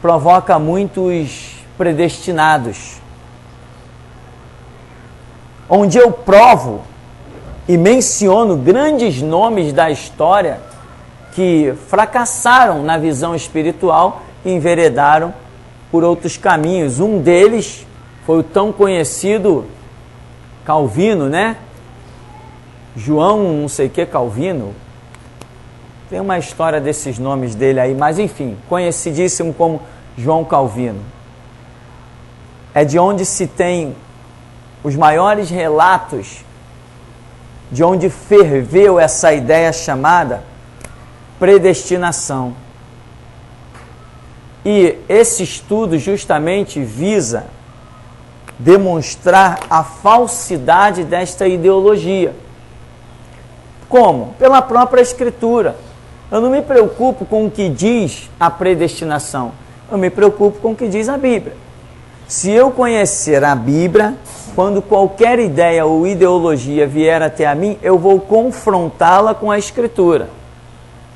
provoca muitos predestinados, onde eu provo e menciono grandes nomes da história que fracassaram na visão espiritual e enveredaram por outros caminhos. Um deles foi o tão conhecido Calvino, né? João não sei o que Calvino. Tem uma história desses nomes dele aí, mas enfim, conhecidíssimo como João Calvino. É de onde se tem os maiores relatos, de onde ferveu essa ideia chamada predestinação. E esse estudo justamente visa demonstrar a falsidade desta ideologia. Como? Pela própria Escritura. Eu não me preocupo com o que diz a predestinação, eu me preocupo com o que diz a Bíblia. Se eu conhecer a Bíblia, quando qualquer ideia ou ideologia vier até a mim, eu vou confrontá-la com a Escritura.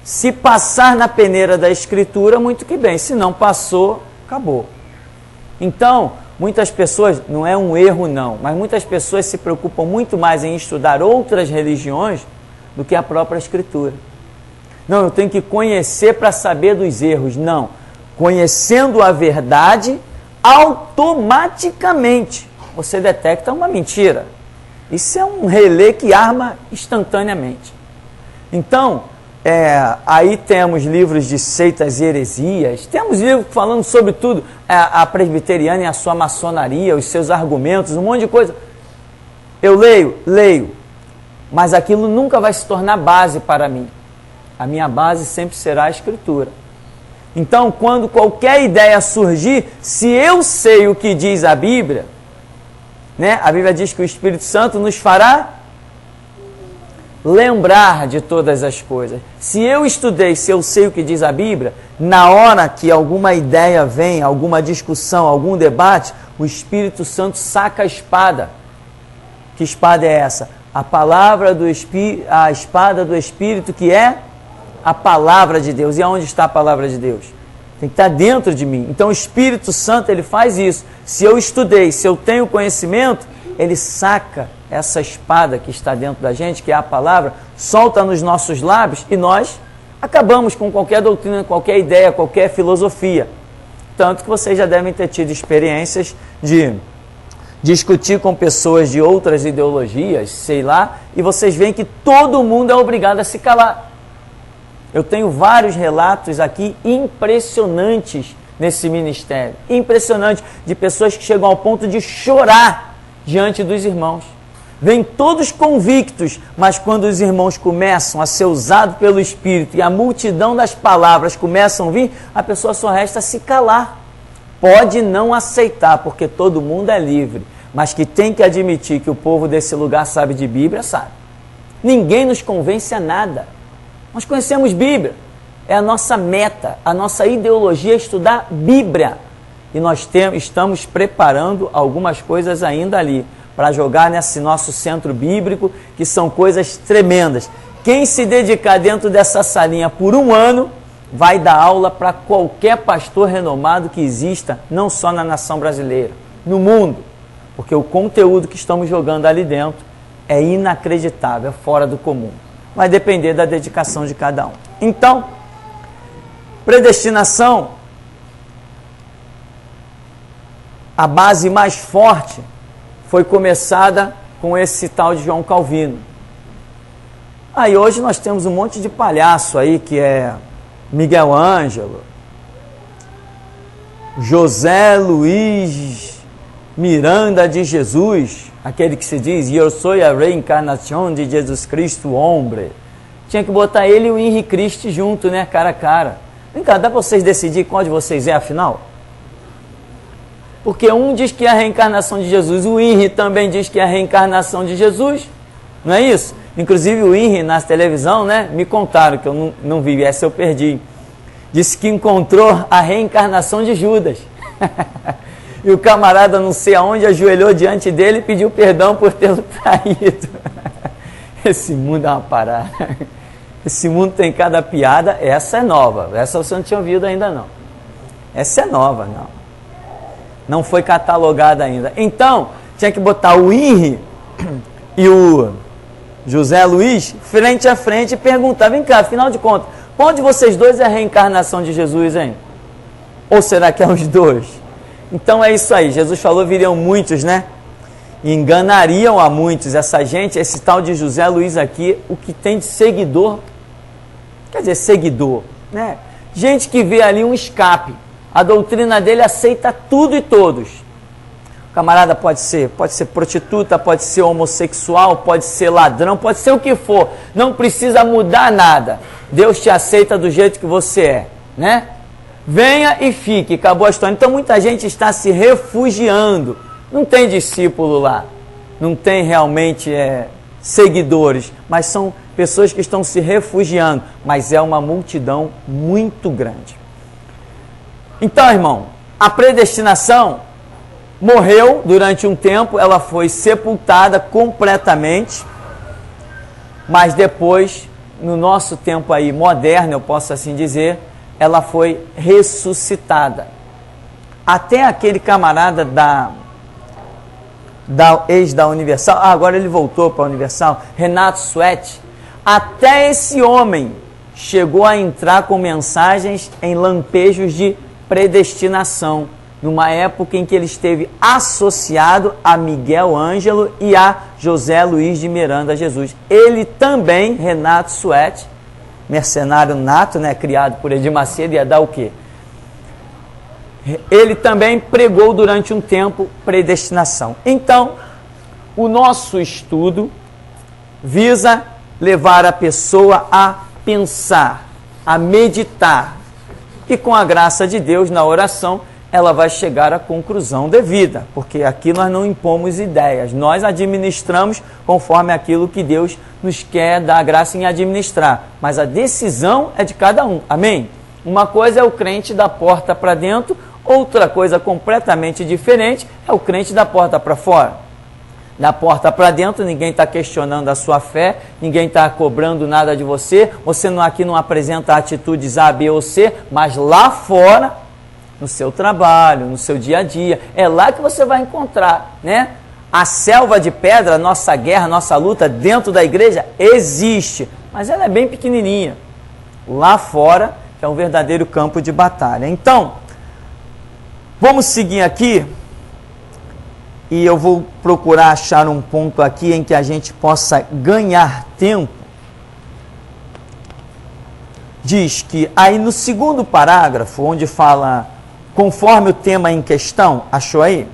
Se passar na peneira da Escritura, muito que bem. Se não passou, acabou. Então, muitas pessoas, não é um erro não, mas muitas pessoas se preocupam muito mais em estudar outras religiões do que a própria Escritura. Não, eu tenho que conhecer para saber dos erros. Não. Conhecendo a verdade, automaticamente você detecta uma mentira. Isso é um relé que arma instantaneamente. Então, aí temos livros de seitas e heresias, temos livros falando sobre tudo, a presbiteriana e a sua maçonaria, os seus argumentos, um monte de coisa. Eu leio, mas aquilo nunca vai se tornar base para mim. A minha base sempre será a Escritura. Então, quando qualquer ideia surgir, se eu sei o que diz a Bíblia, né? A Bíblia diz que o Espírito Santo nos fará lembrar de todas as coisas. Se eu estudei, se eu sei o que diz a Bíblia, na hora que alguma ideia vem, alguma discussão, algum debate, o Espírito Santo saca a espada. Que espada é essa? A espada do Espírito, que é a palavra de Deus. E aonde está a palavra de Deus? Tem que estar dentro de mim. Então o Espírito Santo, ele faz isso. Se eu estudei, se eu tenho conhecimento, ele saca essa espada que está dentro da gente, que é a palavra, solta nos nossos lábios e nós acabamos com qualquer doutrina, qualquer ideia, qualquer filosofia. Tanto que vocês já devem ter tido experiências de discutir com pessoas de outras ideologias, sei lá, e vocês veem que todo mundo é obrigado a se calar. Eu tenho vários relatos aqui impressionantes nesse ministério. Impressionante, de pessoas que chegam ao ponto de chorar diante dos irmãos. Vêm todos convictos, mas quando os irmãos começam a ser usados pelo Espírito e a multidão das palavras começam a vir, a pessoa só resta se calar. Pode não aceitar, porque todo mundo é livre, mas que tem que admitir que o povo desse lugar sabe de Bíblia, sabe. Ninguém nos convence a nada. Nós conhecemos Bíblia, é a nossa meta, a nossa ideologia é estudar Bíblia. E nós estamos preparando algumas coisas ainda ali, para jogar nesse nosso centro bíblico, que são coisas tremendas. Quem se dedicar dentro dessa salinha por um ano, vai dar aula para qualquer pastor renomado que exista, não só na nação brasileira, no mundo. Porque o conteúdo que estamos jogando ali dentro é inacreditável, é fora do comum. Vai depender da dedicação de cada um. Então, predestinação, a base mais forte foi começada com esse tal de João Calvino. Aí hoje nós temos um monte de palhaço aí, que é Miguel Ângelo, José Luiz Miranda de Jesus, aquele que se diz, eu sou a reencarnação de Jesus Cristo, homem. Tinha que botar ele e o Henri Cristo junto, né, cara a cara. Vem cá, dá para vocês decidir qual de vocês é, afinal? Porque um diz que é a reencarnação de Jesus, o Henri também diz que é a reencarnação de Jesus, não é isso? Inclusive o Henri, na televisão, né, me contaram, que eu não vi, essa eu perdi. Disse que encontrou a reencarnação de Judas. E o camarada, não sei aonde, ajoelhou diante dele e pediu perdão por tê-lo traído. Esse mundo é uma parada. Esse mundo tem cada piada, essa é nova. Essa você não tinha ouvido ainda não. Essa é nova, não. Não foi catalogada ainda. Então, tinha que botar o INRI e o José Luiz frente a frente e perguntar, vem cá, afinal de contas, qual de vocês dois é a reencarnação de Jesus, hein? Ou será que é os dois? Então é isso aí, Jesus falou, viriam muitos, né? E enganariam a muitos. Essa gente, esse tal de José Luiz aqui, o que tem de seguidor, quer dizer, seguidor, né? Gente que vê ali um escape. A doutrina dele aceita tudo e todos. O camarada pode ser prostituta, pode ser homossexual, pode ser ladrão, pode ser o que for. Não precisa mudar nada. Deus te aceita do jeito que você é, né? Venha e fique, acabou a história. Então muita gente está se refugiando. Não tem discípulo lá, não tem realmente seguidores, mas são pessoas que estão se refugiando, mas é uma multidão muito grande. Então, irmão, a predestinação morreu durante um tempo, ela foi sepultada completamente, mas depois, no nosso tempo aí moderno, eu posso assim dizer, ela foi ressuscitada. Até aquele camarada da ex da Universal, agora ele voltou para a Universal, Renato Suete, até esse homem chegou a entrar com mensagens em lampejos de predestinação, numa época em que ele esteve associado a Miguel Ângelo e a José Luiz de Miranda Jesus. Ele também, Renato Suete, mercenário nato, né, criado por Edir Macedo, ia dar o quê? Ele também pregou durante um tempo predestinação. Então, o nosso estudo visa levar a pessoa a pensar, a meditar. E com a graça de Deus, na oração, ela vai chegar à conclusão devida. Porque aqui nós não impomos ideias, nós administramos conforme aquilo que Deus nos quer dar graça em administrar. Mas a decisão é de cada um. Amém? Uma coisa é o crente da porta para dentro, outra coisa completamente diferente é o crente da porta para fora. Da porta para dentro, ninguém está questionando a sua fé, ninguém está cobrando nada de você, você aqui não apresenta atitudes A, B ou C, mas lá fora, no seu trabalho, no seu dia a dia, é lá que você vai encontrar, né? A selva de pedra, nossa guerra, nossa luta dentro da igreja existe, mas ela é bem pequenininha. Lá fora é um verdadeiro campo de batalha. Então, vamos seguir aqui e eu vou procurar achar um ponto aqui em que a gente possa ganhar tempo. Diz que aí no segundo parágrafo, onde fala conforme o tema em questão, achou aí?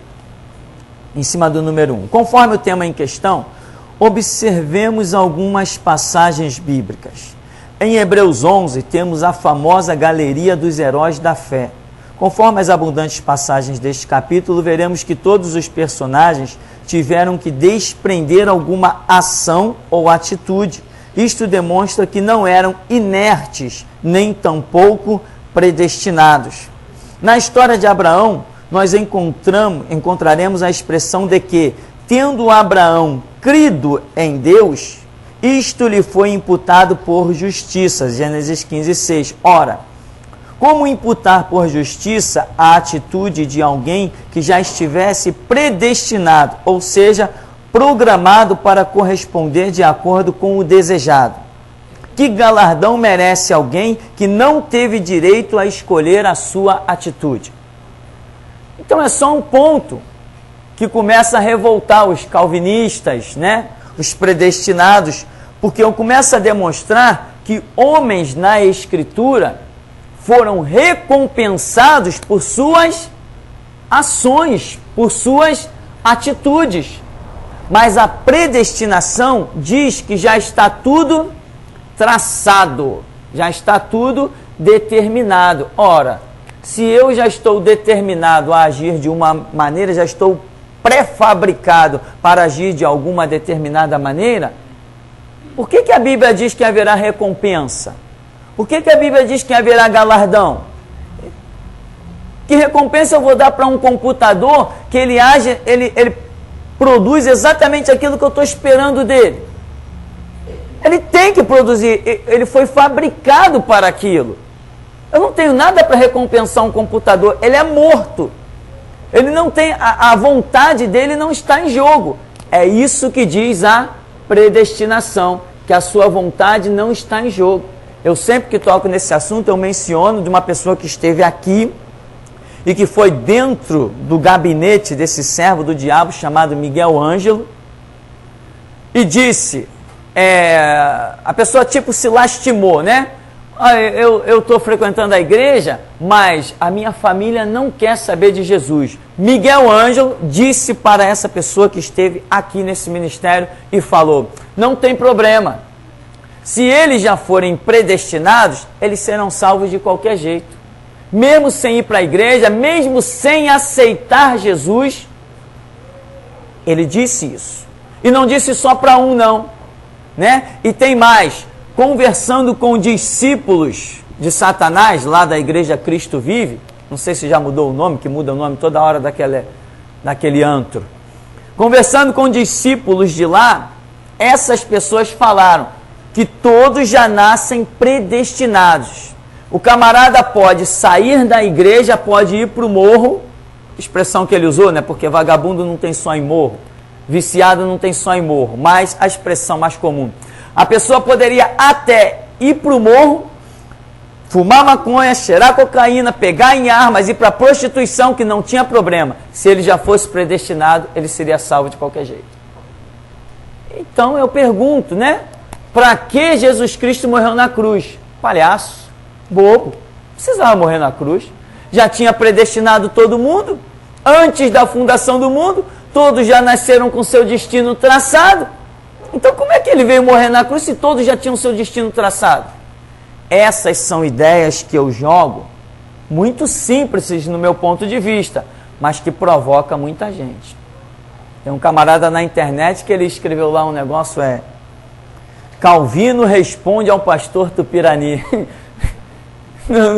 Em cima do número 1. Conforme o tema em questão, observemos algumas passagens bíblicas. Em Hebreus 11 temos a famosa galeria dos heróis da fé. Conforme as abundantes passagens deste capítulo, veremos que todos os personagens tiveram que desprender alguma ação ou atitude. Isto demonstra que não eram inertes, nem tampouco predestinados. Na história de Abraão, nós encontraremos a expressão de que, tendo Abraão crido em Deus, isto lhe foi imputado por justiça. Gênesis 15:6. Ora, como imputar por justiça a atitude de alguém que já estivesse predestinado, ou seja, programado para corresponder de acordo com o desejado? Que galardão merece alguém que não teve direito a escolher a sua atitude? Então é só um ponto que começa a revoltar os calvinistas, né? Os predestinados, porque eu começo a demonstrar que homens na Escritura foram recompensados por suas ações, por suas atitudes. Mas a predestinação diz que já está tudo traçado, já está tudo determinado. Ora, se eu já estou determinado a agir de uma maneira, já estou pré-fabricado para agir de alguma determinada maneira, por que a Bíblia diz que haverá recompensa? Por que a Bíblia diz que haverá galardão? Que recompensa eu vou dar para um computador que ele age, ele produz exatamente aquilo que eu estou esperando dele? Ele tem que produzir, ele foi fabricado para aquilo. Eu não tenho nada para recompensar um computador, ele é morto. Ele não tem, a vontade dele não está em jogo. É isso que diz a predestinação, que a sua vontade não está em jogo. Eu sempre que toco nesse assunto, eu menciono de uma pessoa que esteve aqui e que foi dentro do gabinete desse servo do diabo chamado Miguel Ângelo e disse, a pessoa tipo se lastimou, né? Eu estou frequentando a igreja, mas a minha família não quer saber de Jesus. Miguel Ângelo disse para essa pessoa que esteve aqui nesse ministério e falou, não tem problema. Se eles já forem predestinados, eles serão salvos de qualquer jeito. Mesmo sem ir para a igreja, mesmo sem aceitar Jesus, ele disse isso. E não disse só para um, não. Né? E tem mais. Conversando com discípulos de Satanás, lá da igreja Cristo Vive, não sei se já mudou o nome, que muda o nome toda hora daquele antro. Conversando com discípulos de lá, essas pessoas falaram que todos já nascem predestinados. O camarada pode sair da igreja, pode ir para o morro, expressão que ele usou, né? Porque vagabundo não tem só em morro, viciado não tem só em morro, mas a expressão mais comum. A pessoa poderia até ir para o morro, fumar maconha, cheirar cocaína, pegar em armas, ir para a prostituição, que não tinha problema. Se ele já fosse predestinado, ele seria salvo de qualquer jeito. Então eu pergunto, né? Para que Jesus Cristo morreu na cruz? Palhaço, bobo, precisava morrer na cruz. Já tinha predestinado todo mundo. Antes da fundação do mundo, todos já nasceram com seu destino traçado. Então como é que ele veio morrer na cruz se todos já tinham seu destino traçado? Essas são ideias que eu jogo, muito simples no meu ponto de vista, mas que provoca muita gente. Tem um camarada na internet que ele escreveu lá um negócio, Calvino responde ao pastor Tupirani.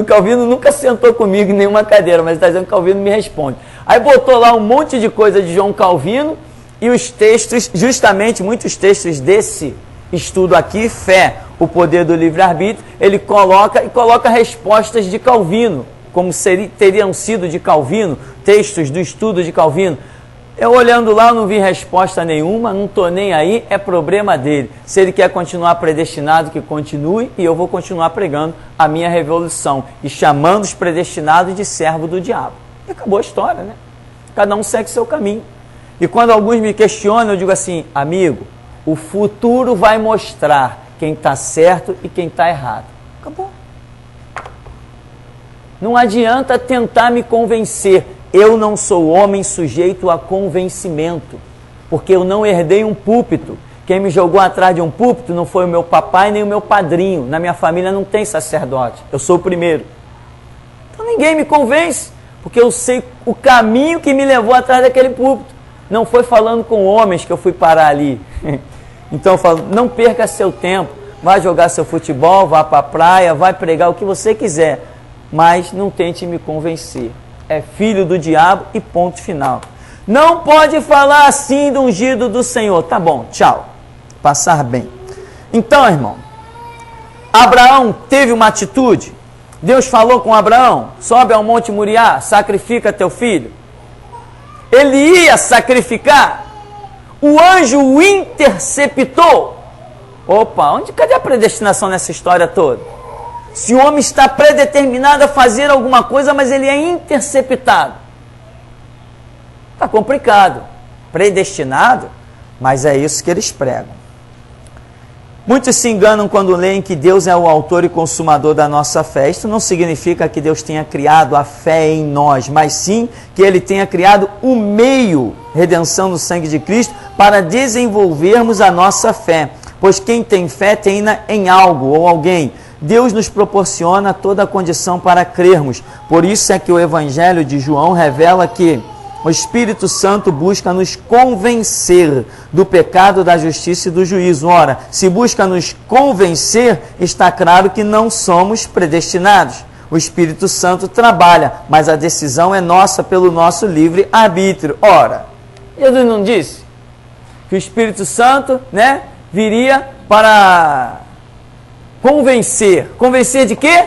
Calvino nunca sentou comigo em nenhuma cadeira, mas está dizendo que Calvino me responde. Aí botou lá um monte de coisa de João Calvino e os textos, justamente muitos textos desse estudo aqui, Fé, o Poder do Livre-Arbítrio, ele coloca respostas de Calvino, como teriam sido de Calvino, textos do estudo de Calvino. Eu olhando lá, não vi resposta nenhuma, não estou nem aí, é problema dele. Se ele quer continuar predestinado, que continue, e eu vou continuar pregando a minha revolução e chamando os predestinados de servo do diabo. E acabou a história, né? Cada um segue seu caminho. E quando alguns me questionam, eu digo assim, amigo, o futuro vai mostrar quem está certo e quem está errado. Acabou. Não adianta tentar me convencer. Eu não sou homem sujeito a convencimento, porque eu não herdei um púlpito. Quem me jogou atrás de um púlpito não foi o meu papai nem o meu padrinho. Na minha família não tem sacerdote, eu sou o primeiro. Então ninguém me convence, porque eu sei o caminho que me levou atrás daquele púlpito. Não foi falando com homens que eu fui parar ali. Então eu falo, não perca seu tempo, vai jogar seu futebol, vá para a praia, vai pregar o que você quiser, mas não tente me convencer. É filho do diabo e ponto final. Não pode falar assim do ungido do Senhor. Tá bom, tchau. Passar bem. Então, irmão, Abraão teve uma atitude. Deus falou com Abraão, sobe ao Monte Moriá, sacrifica teu filho. Ele ia sacrificar. O anjo o interceptou. Opa, cadê a predestinação nessa história toda? Se o homem está predeterminado a fazer alguma coisa, mas ele é interceptado. Está complicado. Predestinado, mas é isso que eles pregam. Muitos se enganam quando leem que Deus é o autor e consumador da nossa fé. Isso não significa que Deus tenha criado a fé em nós, mas sim que Ele tenha criado o meio, redenção no sangue de Cristo, para desenvolvermos a nossa fé. Pois quem tem fé tem em algo ou alguém. Deus nos proporciona toda a condição para crermos. Por isso é que o Evangelho de João revela que o Espírito Santo busca nos convencer do pecado, da justiça e do juízo. Ora, se busca nos convencer, está claro que não somos predestinados. O Espírito Santo trabalha, mas a decisão é nossa pelo nosso livre arbítrio. Ora, Jesus não disse que o Espírito Santo, viria para convencer. Convencer de quê?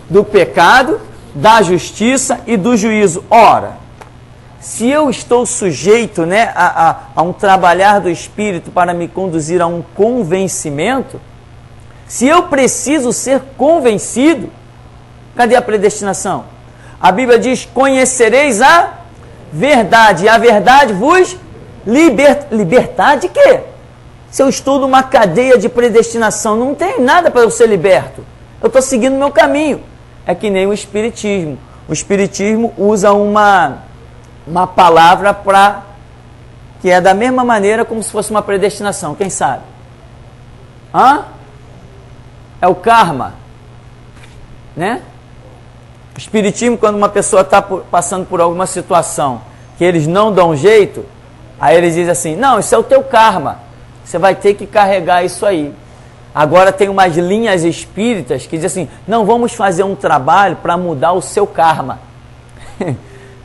do pecado, da justiça e do juízo. Ora, se eu estou sujeito, né, a um trabalhar do Espírito para me conduzir a um convencimento, se eu preciso ser convencido, cadê a predestinação? A Bíblia diz, conhecereis a verdade, e a verdade vos libertar de quê? Se eu estou numa cadeia de predestinação, não tem nada para eu ser liberto. Eu estou seguindo o meu caminho. É que nem o Espiritismo. O Espiritismo usa uma palavra que é da mesma maneira como se fosse uma predestinação. Quem sabe? É o karma. Né? O Espiritismo, quando uma pessoa está passando por alguma situação que eles não dão jeito, aí eles dizem assim, não, isso é o teu karma. Você vai ter que carregar isso aí. Agora tem umas linhas espíritas que dizem assim, não, vamos fazer um trabalho para mudar o seu karma.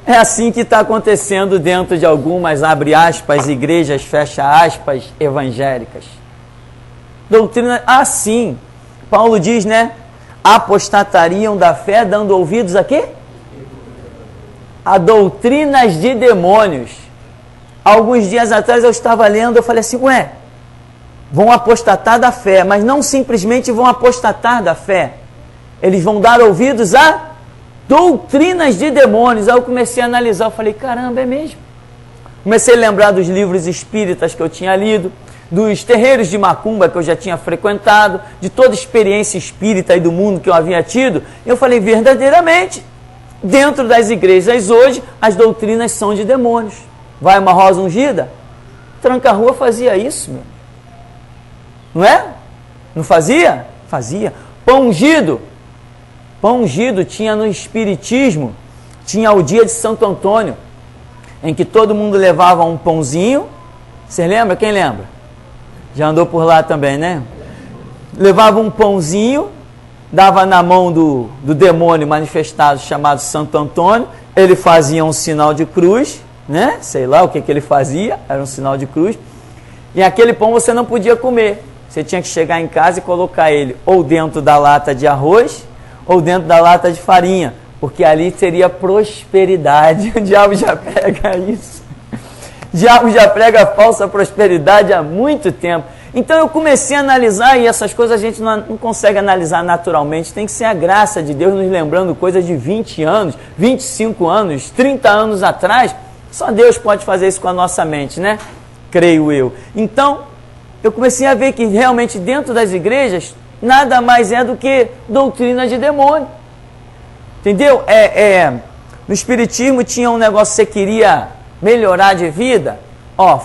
É assim que está acontecendo dentro de algumas, abre aspas, igrejas, fecha aspas, evangélicas. Doutrina, sim, Paulo diz, né? Apostatariam da fé, dando ouvidos a quê? A doutrinas de demônios. Alguns dias atrás eu estava lendo, eu falei assim, vão apostatar da fé, mas não simplesmente vão apostatar da fé. Eles vão dar ouvidos a doutrinas de demônios. Aí eu comecei a analisar, eu falei, caramba, é mesmo. Comecei a lembrar dos livros espíritas que eu tinha lido, dos terreiros de macumba que eu já tinha frequentado, de toda a experiência espírita aí do mundo que eu havia tido. Eu falei, verdadeiramente, dentro das igrejas hoje, as doutrinas são de demônios. Vai uma rosa ungida? Tranca-rua fazia isso, meu. Não é? Não fazia? Fazia. Pão ungido. Pão ungido tinha no Espiritismo, tinha o dia de Santo Antônio, em que todo mundo levava um pãozinho. Você lembra? Quem lembra? Já andou por lá também, né? Levava um pãozinho, dava na mão do demônio manifestado chamado Santo Antônio, ele fazia um sinal de cruz, né? Sei lá o que ele fazia, era um sinal de cruz, e aquele pão você não podia comer. Você tinha que chegar em casa e colocar ele ou dentro da lata de arroz ou dentro da lata de farinha, porque ali teria prosperidade. O diabo já prega isso. O diabo já prega a falsa prosperidade há muito tempo. Então eu comecei a analisar, e essas coisas a gente não consegue analisar naturalmente, tem que ser a graça de Deus nos lembrando coisas de 20 anos, 25 anos, 30 anos atrás. Só Deus pode fazer isso com a nossa mente, né? Creio eu. Então, eu comecei a ver que realmente dentro das igrejas nada mais é do que doutrina de demônio. Entendeu? No Espiritismo tinha um negócio, você queria melhorar de vida,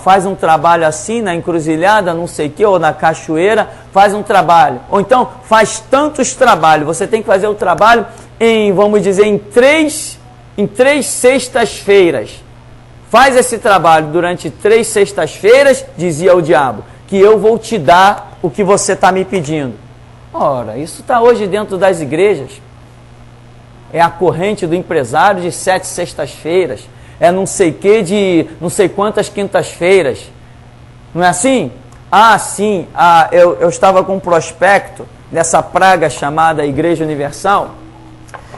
faz um trabalho assim na encruzilhada, não sei o que, ou na cachoeira, faz um trabalho. Ou então, faz tantos trabalhos. Você tem que fazer o trabalho vamos dizer, em três sextas-feiras. Faz esse trabalho durante 3 sextas-feiras, dizia o diabo, que eu vou te dar o que você está me pedindo. Ora, isso está hoje dentro das igrejas. É a corrente do empresário de 7 sextas-feiras. É não sei que de não sei quantas quintas-feiras. Não é assim? Sim. Eu estava com um prospecto dessa praga chamada Igreja Universal.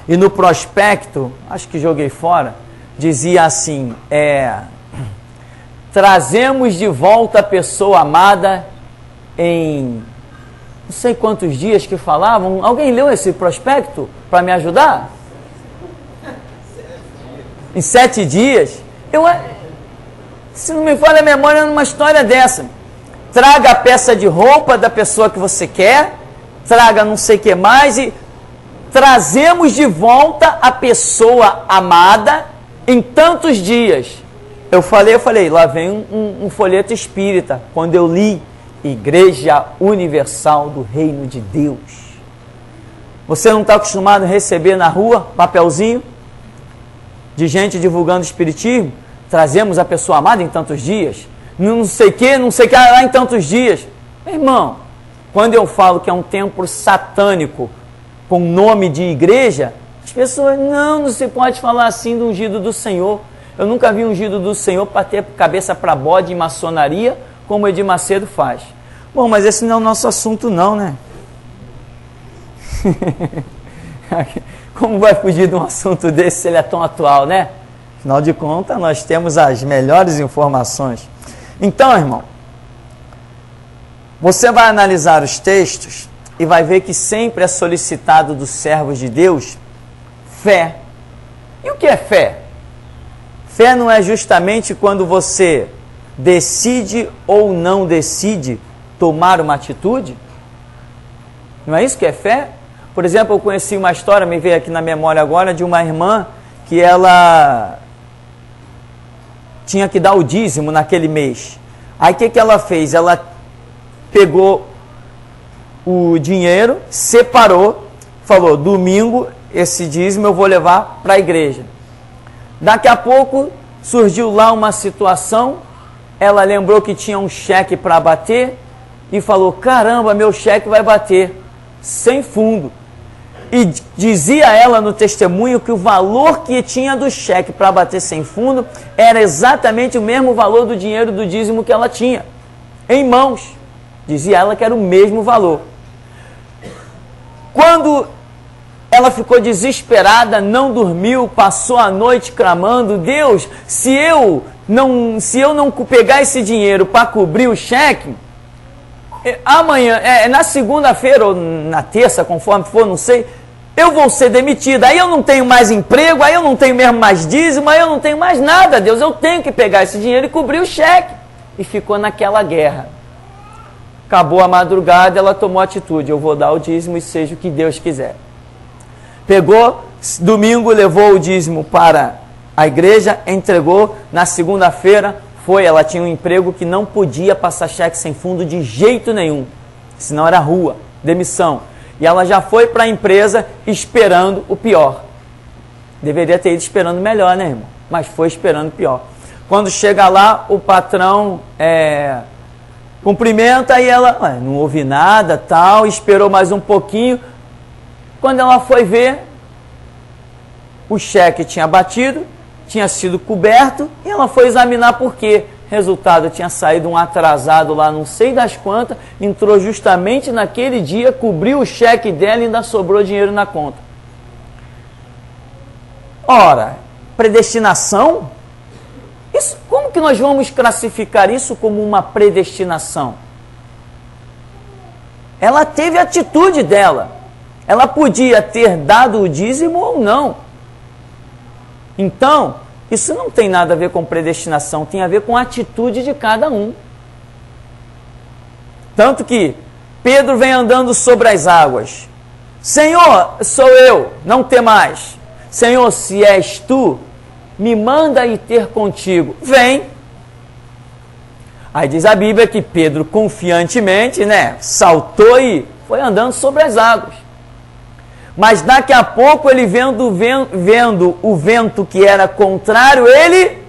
E no prospecto, acho que joguei fora, dizia assim, trazemos de volta a pessoa amada em não sei quantos dias que falavam. Alguém leu esse prospecto para me ajudar? Em 7 dias. Se não me falha a memória, numa história dessa. Traga a peça de roupa da pessoa que você quer, traga não sei o que mais, e trazemos de volta a pessoa amada em tantos dias. Eu falei, lá vem um folheto espírita. Quando eu li Igreja Universal do Reino de Deus. Você não está acostumado a receber na rua papelzinho de gente divulgando espiritismo? Trazemos a pessoa amada em tantos dias. Não sei o que lá em tantos dias. Meu irmão, quando eu falo que é um templo satânico com nome de igreja, as pessoas, não se pode falar assim do ungido do Senhor. Eu nunca vi ungido do Senhor para ter cabeça para bode em maçonaria, como o Edir Macedo faz. Bom, mas esse não é o nosso assunto não, né? Como vai fugir de um assunto desse se ele é tão atual, né? Afinal de contas, nós temos as melhores informações. Então, irmão, você vai analisar os textos e vai ver que sempre é solicitado dos servos de Deus fé. E o que é fé? Fé não é justamente quando você decide ou não decide tomar uma atitude? Não é isso que é fé? Por exemplo, eu conheci uma história, me veio aqui na memória agora, de uma irmã que ela tinha que dar o dízimo naquele mês. Aí o que ela fez? Ela pegou o dinheiro, separou, falou, domingo esse dízimo eu vou levar para a igreja. Daqui a pouco surgiu lá uma situação, ela lembrou que tinha um cheque para bater e falou, caramba, meu cheque vai bater sem fundo. E dizia ela no testemunho que o valor que tinha do cheque para bater sem fundo era exatamente o mesmo valor do dinheiro do dízimo que ela tinha em mãos. Dizia ela que era o mesmo valor. Quando ela ficou desesperada, não dormiu, passou a noite clamando, Deus, se eu não pegar esse dinheiro para cobrir o cheque, amanhã, na segunda-feira ou na terça, conforme for, não sei, eu vou ser demitida, aí eu não tenho mais emprego, aí eu não tenho mesmo mais dízimo, aí eu não tenho mais nada, Deus, eu tenho que pegar esse dinheiro e cobrir o cheque. E ficou naquela guerra. Acabou a madrugada, ela tomou atitude, eu vou dar o dízimo e seja o que Deus quiser. Pegou, domingo levou o dízimo para a igreja, entregou, na segunda-feira foi, ela tinha um emprego que não podia passar cheque sem fundo de jeito nenhum, senão era rua, demissão. E ela já foi para a empresa esperando o pior. Deveria ter ido esperando o melhor, né, irmão? Mas foi esperando o pior. Quando chega lá, o patrão cumprimenta e ela não ouve nada, tal, esperou mais um pouquinho. Quando ela foi ver, o cheque tinha batido, tinha sido coberto, e ela foi examinar por quê. Resultado, tinha saído um atrasado lá, não sei das quantas, entrou justamente naquele dia, cobriu o cheque dela e ainda sobrou dinheiro na conta. Ora, predestinação? Isso, como que nós vamos classificar isso como uma predestinação? Ela teve a atitude dela. Ela podia ter dado o dízimo ou não. Então, isso não tem nada a ver com predestinação, tem a ver com a atitude de cada um. Tanto que Pedro vem andando sobre as águas. Senhor, sou eu, não temais. Senhor, se és tu, me manda ir ter contigo. Vem. Aí diz a Bíblia que Pedro confiantemente, saltou e foi andando sobre as águas. Mas daqui a pouco ele vendo o vento que era contrário, ele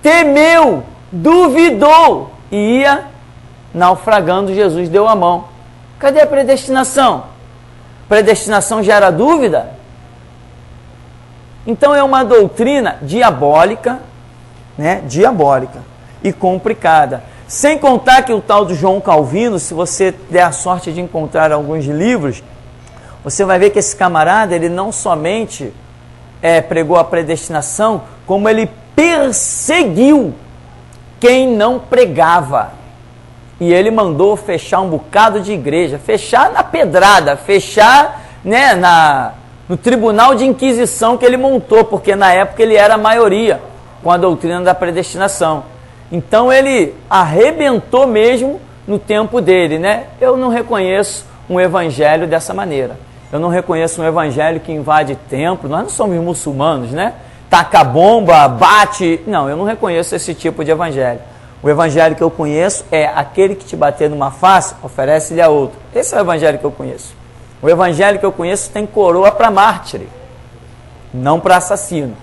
temeu, duvidou e ia naufragando. Jesus deu a mão. Cadê a predestinação? Predestinação gera dúvida? Então é uma doutrina diabólica, diabólica e complicada. Sem contar que o tal do João Calvino, se você der a sorte de encontrar alguns livros, você vai ver que esse camarada, ele não somente pregou a predestinação, como ele perseguiu quem não pregava. E ele mandou fechar um bocado de igreja, fechar na pedrada, fechar no tribunal de inquisição que ele montou, porque na época ele era a maioria com a doutrina da predestinação. Então ele arrebentou mesmo no tempo dele, Eu não reconheço um evangelho dessa maneira. Eu não reconheço um evangelho que invade templo. Nós não somos muçulmanos, Taca bomba, bate. Não, eu não reconheço esse tipo de evangelho. O evangelho que eu conheço é aquele que te bater numa face, oferece-lhe a outra. Esse é o evangelho que eu conheço. O evangelho que eu conheço tem coroa para mártir, não para assassino.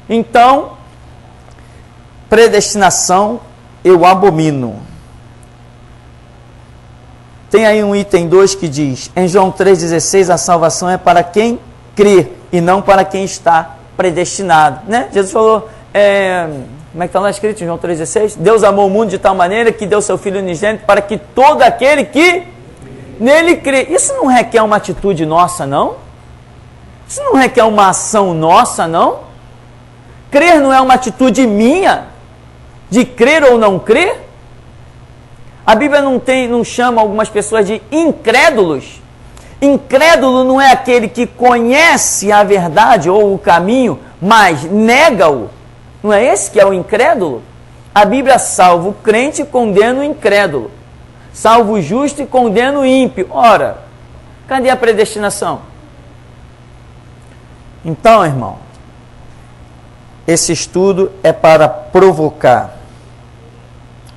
Então, predestinação eu abomino. Tem aí um item 2 que diz, em João 3,16, a salvação é para quem crê e não para quem está predestinado. Jesus falou, como é que está lá escrito em João 3,16? Deus amou o mundo de tal maneira que deu seu Filho unigênito para que todo aquele que nele crê. Isso não requer uma atitude nossa, não? Isso não requer uma ação nossa, não? Crer não é uma atitude minha, de crer ou não crer? A Bíblia não chama algumas pessoas de incrédulos. Incrédulo não é aquele que conhece a verdade ou o caminho, mas nega-o. Não é esse que é o incrédulo? A Bíblia salva o crente e condena o incrédulo. Salva o justo e condena o ímpio. Ora, cadê a predestinação? Então, irmão, esse estudo é para provocar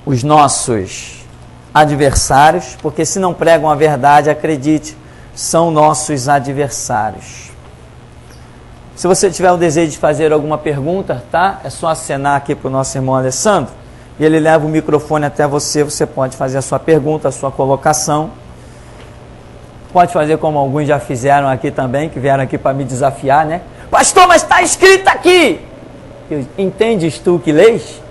os nossos adversários, porque se não pregam a verdade, acredite, são nossos adversários. Se você tiver o desejo de fazer alguma pergunta, tá? É só acenar aqui para o nosso irmão Alessandro, e ele leva o microfone até você, você pode fazer a sua pergunta, a sua colocação. Pode fazer como alguns já fizeram aqui também, que vieram aqui para me desafiar, né? Pastor, mas está escrito aqui! Entendes tu que lês?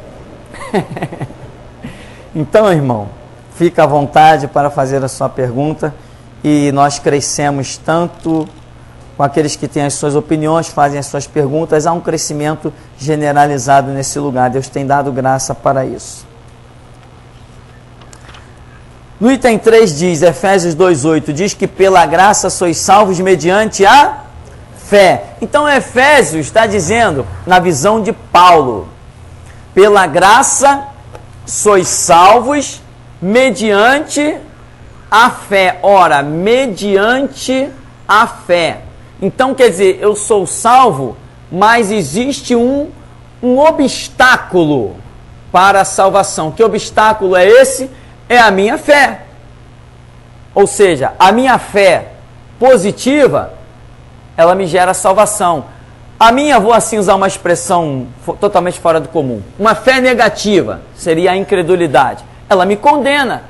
Então, irmão, fica à vontade para fazer a sua pergunta, e nós crescemos tanto com aqueles que têm as suas opiniões, fazem as suas perguntas, há um crescimento generalizado nesse lugar. Deus tem dado graça para isso. No item 3 diz, Efésios 2,8, diz que pela graça sois salvos mediante a fé. Então Efésios está dizendo, na visão de Paulo, pela graça sois salvos mediante a fé. Ora, mediante a fé. Então quer dizer, eu sou salvo, mas existe um obstáculo para a salvação. Que obstáculo é esse? É a minha fé. Ou seja, a minha fé positiva, ela me gera salvação. A minha, vou assim usar uma expressão totalmente fora do comum, uma fé negativa, seria a incredulidade. Ela me condena.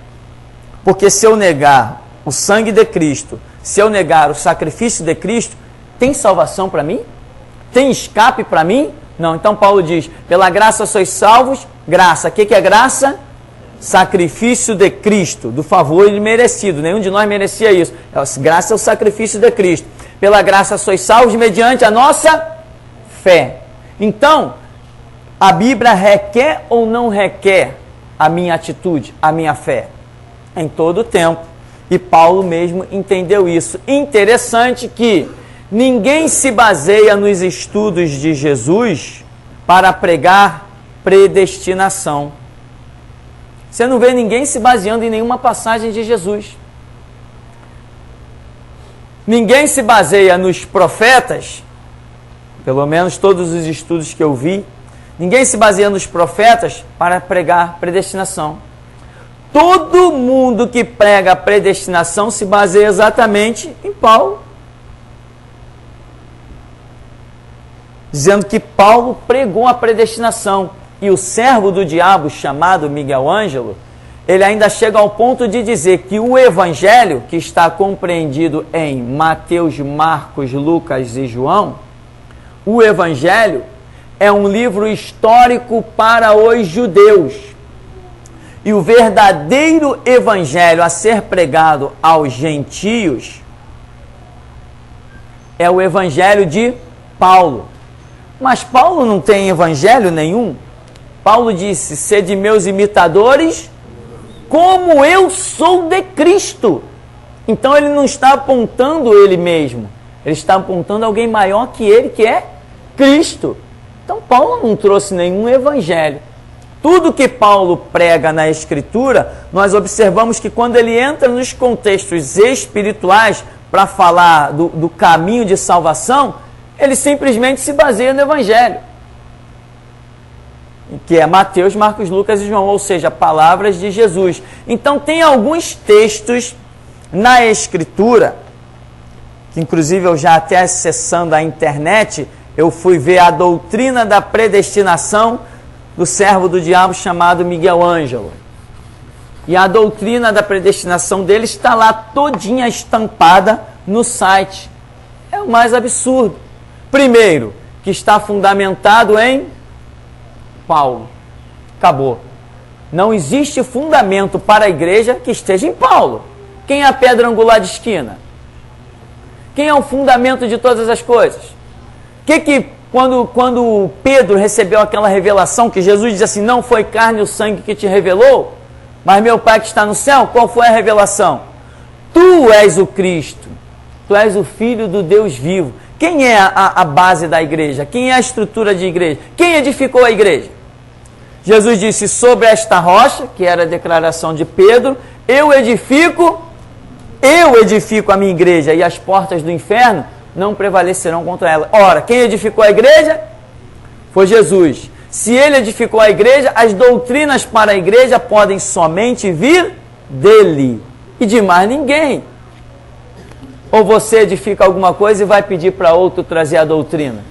Porque se eu negar o sangue de Cristo, se eu negar o sacrifício de Cristo, tem salvação para mim? Tem escape para mim? Não. Então Paulo diz, pela graça sois salvos. Graça, o que é graça? Sacrifício de Cristo, do favor imerecido. Nenhum de nós merecia isso. Graça é o sacrifício de Cristo. Pela graça sois salvos mediante a nossa fé. Então, a Bíblia requer ou não requer a minha atitude, a minha fé? Em todo o tempo. E Paulo mesmo entendeu isso. Interessante que ninguém se baseia nos estudos de Jesus para pregar predestinação. Você não vê ninguém se baseando em nenhuma passagem de Jesus. Ninguém se baseia nos profetas, pelo menos todos os estudos que eu vi, ninguém se baseia nos profetas para pregar predestinação. Todo mundo que prega predestinação se baseia exatamente em Paulo. Dizendo que Paulo pregou a predestinação. E o servo do diabo, chamado Miguel Ângelo, ele ainda chega ao ponto de dizer que o Evangelho, que está compreendido em Mateus, Marcos, Lucas e João, o Evangelho é um livro histórico para os judeus. E o verdadeiro Evangelho a ser pregado aos gentios é o Evangelho de Paulo. Mas Paulo não tem Evangelho nenhum. Paulo disse, sede meus imitadores, como eu sou de Cristo. Então ele não está apontando ele mesmo, ele está apontando alguém maior que ele, que é Cristo. Então Paulo não trouxe nenhum evangelho. Tudo que Paulo prega na Escritura, nós observamos que quando ele entra nos contextos espirituais para falar do caminho de salvação, ele simplesmente se baseia no evangelho, que é Mateus, Marcos, Lucas e João, ou seja, palavras de Jesus. Então tem alguns textos na Escritura, que inclusive eu já até acessando a internet, eu fui ver a doutrina da predestinação do servo do diabo chamado Miguel Ângelo. E a doutrina da predestinação dele está lá todinha estampada no site. É o mais absurdo. Primeiro, que está fundamentado em Paulo. Acabou. Não existe fundamento para a igreja que esteja em Paulo. Quem é a pedra angular de esquina? Quem é o fundamento de todas as coisas? Quando Pedro recebeu aquela revelação, que Jesus diz assim, não foi carne e o sangue que te revelou, mas meu Pai que está no céu, qual foi a revelação? Tu és o Cristo, tu és o Filho do Deus vivo. Quem é a base da igreja? Quem é a estrutura de igreja? Quem edificou a igreja? Jesus disse, sobre esta rocha, que era a declaração de Pedro, eu edifico a minha igreja, e as portas do inferno não prevalecerão contra ela. Ora, quem edificou a igreja? Foi Jesus. Se ele edificou a igreja, as doutrinas para a igreja podem somente vir dele e de mais ninguém. Ou você edifica alguma coisa e vai pedir para outro trazer a doutrina?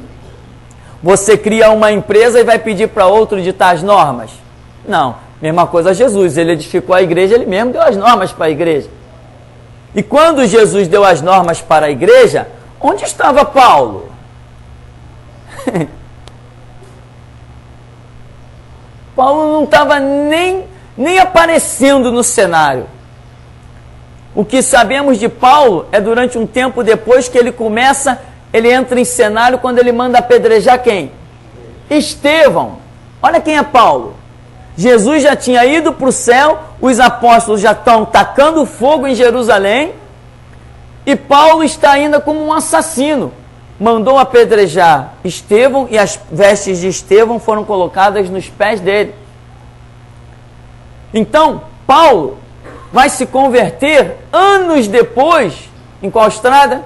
Você cria uma empresa e vai pedir para outro ditar as normas? Não. Mesma coisa Jesus. Ele edificou a igreja, ele mesmo deu as normas para a igreja. E quando Jesus deu as normas para a igreja, onde estava Paulo? Paulo não estava nem aparecendo no cenário. O que sabemos de Paulo é durante um tempo depois que ele entra em cenário quando ele manda apedrejar quem? Estevão. Olha quem é Paulo. Jesus já tinha ido para o céu, os apóstolos já estão tacando fogo em Jerusalém, e Paulo está ainda como um assassino. Mandou apedrejar Estevão e as vestes de Estevão foram colocadas nos pés dele. Então, Paulo vai se converter anos depois, em qual estrada?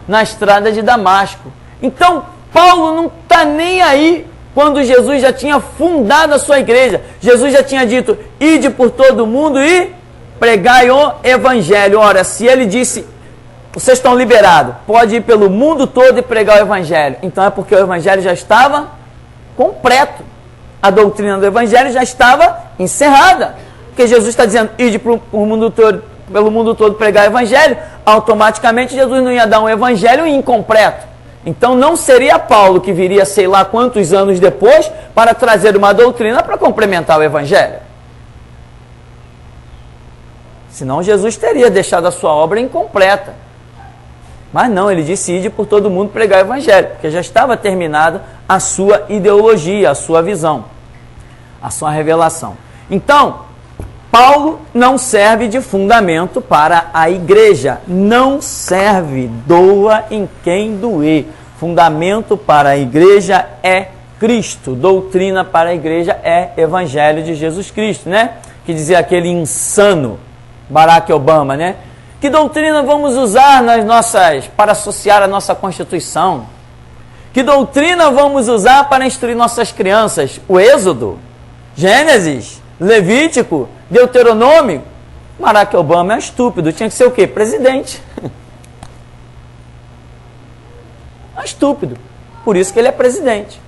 Na estrada de Damasco. Então, Paulo não está nem aí quando Jesus já tinha fundado a sua igreja. Jesus já tinha dito, ide por todo mundo e pregai o evangelho. Ora, se ele disse, vocês estão liberados, pode ir pelo mundo todo e pregar o evangelho. Então é porque o evangelho já estava completo. A doutrina do evangelho já estava encerrada. Porque Jesus está dizendo, ide pelo mundo todo pregar o evangelho, automaticamente Jesus não ia dar um evangelho incompleto. Então não seria Paulo que viria sei lá quantos anos depois para trazer uma doutrina para complementar o evangelho. Senão Jesus teria deixado a sua obra incompleta. Mas não, ele disse, ide por todo mundo pregar o evangelho, porque já estava terminada a sua ideologia, a sua visão, a sua revelação. Então, Paulo não serve de fundamento para a igreja. Não serve, doa em quem doer. Fundamento para a igreja é Cristo. Doutrina para a igreja é Evangelho de Jesus Cristo, né? Que dizia aquele insano Barack Obama, né? Que doutrina vamos usar para associar a nossa Constituição? Que doutrina vamos usar para instruir nossas crianças? O Êxodo? Gênesis? Levítico? Deuteronômio? Barack Obama é estúpido, tinha que ser o quê? Presidente. É estúpido, por isso que ele é presidente.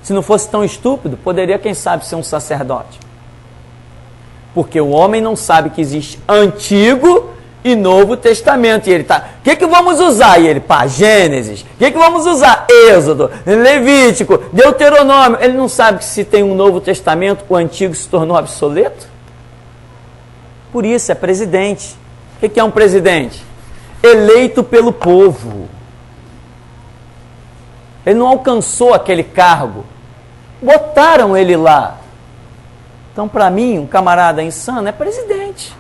Se não fosse tão estúpido, poderia, quem sabe, ser um sacerdote. Porque o homem não sabe que existe Antigo e Novo Testamento. E ele está, o que vamos usar? E ele, Gênesis. O que vamos usar? Êxodo, Levítico, Deuteronômio. Ele não sabe que se tem um Novo Testamento, o Antigo se tornou obsoleto? Por isso, é presidente. O que é um presidente? Eleito pelo povo. Ele não alcançou aquele cargo. Botaram ele lá. Então, para mim, um camarada insano é presidente.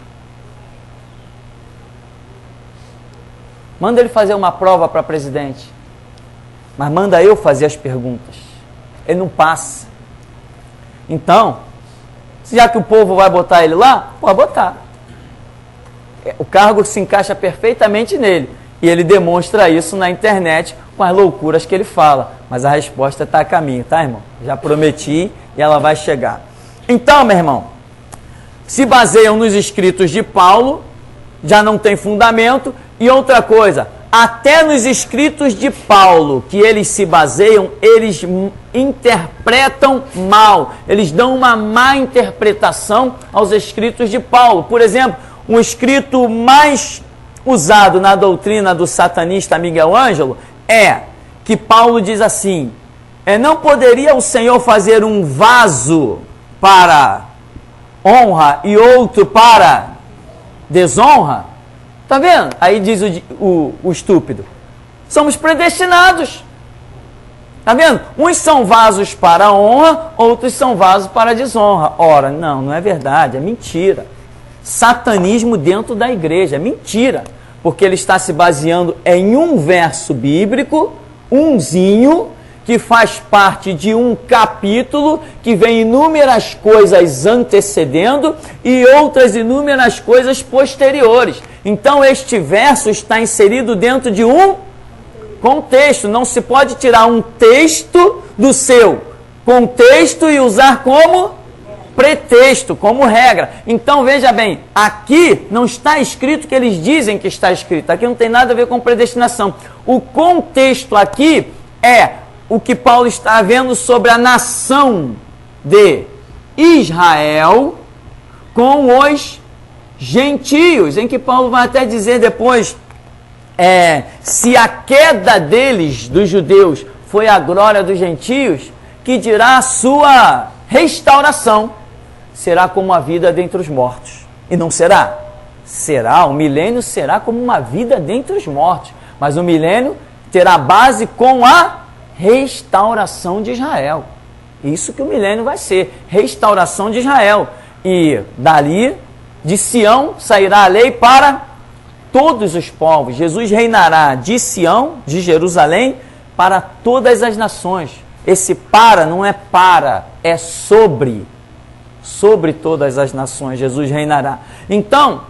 Manda ele fazer uma prova para presidente. Mas manda eu fazer as perguntas. Ele não passa. Então, já que o povo vai botar ele lá, pode botar. O cargo se encaixa perfeitamente nele. E ele demonstra isso na internet com as loucuras que ele fala. Mas a resposta está a caminho, tá, irmão? Já prometi e ela vai chegar. Então, meu irmão, se baseiam nos escritos de Paulo, já não tem fundamento. E outra coisa, até nos escritos de Paulo, que eles se baseiam, eles interpretam mal. Eles dão uma má interpretação aos escritos de Paulo. Por exemplo, um escrito mais usado na doutrina do satanista Miguel Ângelo é que Paulo diz assim, não poderia o Senhor fazer um vaso para honra e outro para desonra? Tá vendo? Aí diz o estúpido. Somos predestinados. Tá vendo? Uns são vasos para a honra, outros são vasos para a desonra. Ora, não é verdade, é mentira. Satanismo dentro da igreja, é mentira. Porque ele está se baseando em um verso bíblico, umzinho, que faz parte de um capítulo, que vem inúmeras coisas antecedendo e outras inúmeras coisas posteriores. Então este verso está inserido dentro de um contexto. Não se pode tirar um texto do seu contexto e usar como pretexto, como regra. Então veja bem, aqui não está escrito o que eles dizem que está escrito. Aqui não tem nada a ver com predestinação. O contexto aqui é o que Paulo está vendo sobre a nação de Israel com os gentios, em que Paulo vai até dizer depois, se a queda deles, dos judeus, foi a glória dos gentios, que dirá a sua restauração, será como a vida dentre os mortos. E não será? Será, o milênio será como uma vida dentre os mortos, mas o milênio terá base com a restauração de Israel. Isso que o milênio vai ser, restauração de Israel. E dali, de Sião, sairá a lei para todos os povos. Jesus reinará de Sião, de Jerusalém, para todas as nações. Esse para não é para, é sobre todas as nações Jesus reinará. Então,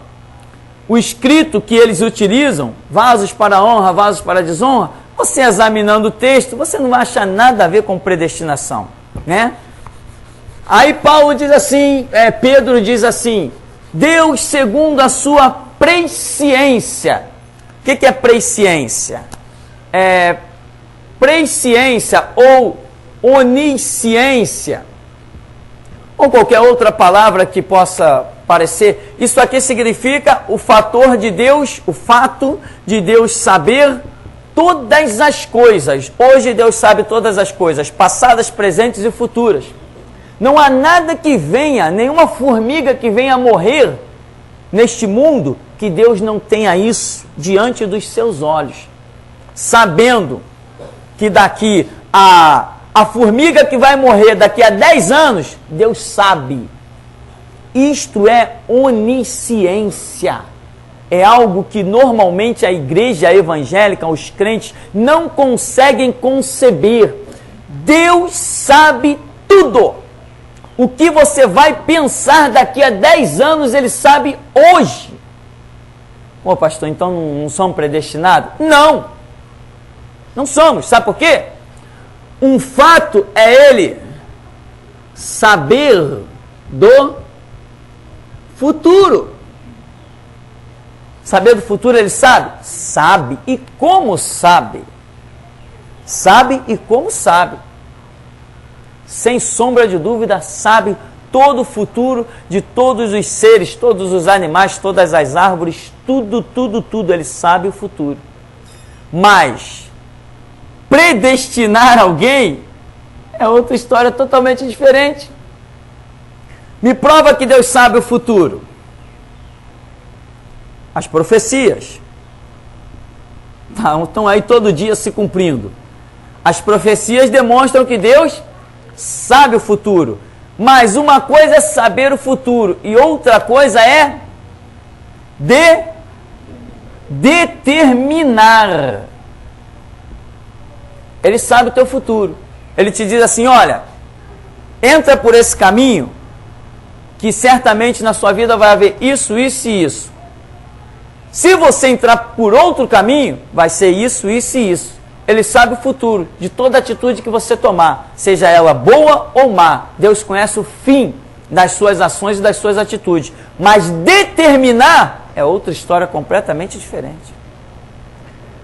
o escrito que eles utilizam, vasos para honra, vasos para desonra, você examinando o texto, você não vai achar nada a ver com predestinação, né? Aí Paulo diz assim, Pedro diz assim, Deus segundo a sua presciência. O que é presciência? Presciência ou onisciência, ou qualquer outra palavra que possa parecer, isso aqui significa o fator de Deus, o fato de Deus saber todas as coisas. Hoje Deus sabe todas as coisas, passadas, presentes e futuras. Não há nada que venha, nenhuma formiga que venha a morrer neste mundo, que Deus não tenha isso diante dos seus olhos. Sabendo que daqui a formiga que vai morrer daqui a 10 anos, Deus sabe. Isto é onisciência. É algo que normalmente a igreja evangélica, os crentes, não conseguem conceber. Deus sabe tudo. O que você vai pensar daqui a 10 anos, Ele sabe hoje. Pô, pastor, então não somos predestinados? Não. Não somos. Sabe por quê? Um fato é Ele saber do futuro. Saber do futuro Ele sabe? Sabe. E como sabe? Sabe e como sabe. Sem sombra de dúvida, sabe todo o futuro de todos os seres, todos os animais, todas as árvores, tudo. Ele sabe o futuro. Mas predestinar alguém é outra história totalmente diferente. Me prova que Deus sabe o futuro. As profecias estão aí todo dia se cumprindo. As profecias demonstram que Deus sabe o futuro. Mas uma coisa é saber o futuro e outra coisa é determinar. Ele sabe o teu futuro. Ele te diz assim, olha, entra por esse caminho que certamente na sua vida vai haver isso, isso e isso. Se você entrar por outro caminho, vai ser isso, isso e isso. Ele sabe o futuro de toda atitude que você tomar, seja ela boa ou má. Deus conhece o fim das suas ações e das suas atitudes. Mas determinar é outra história completamente diferente.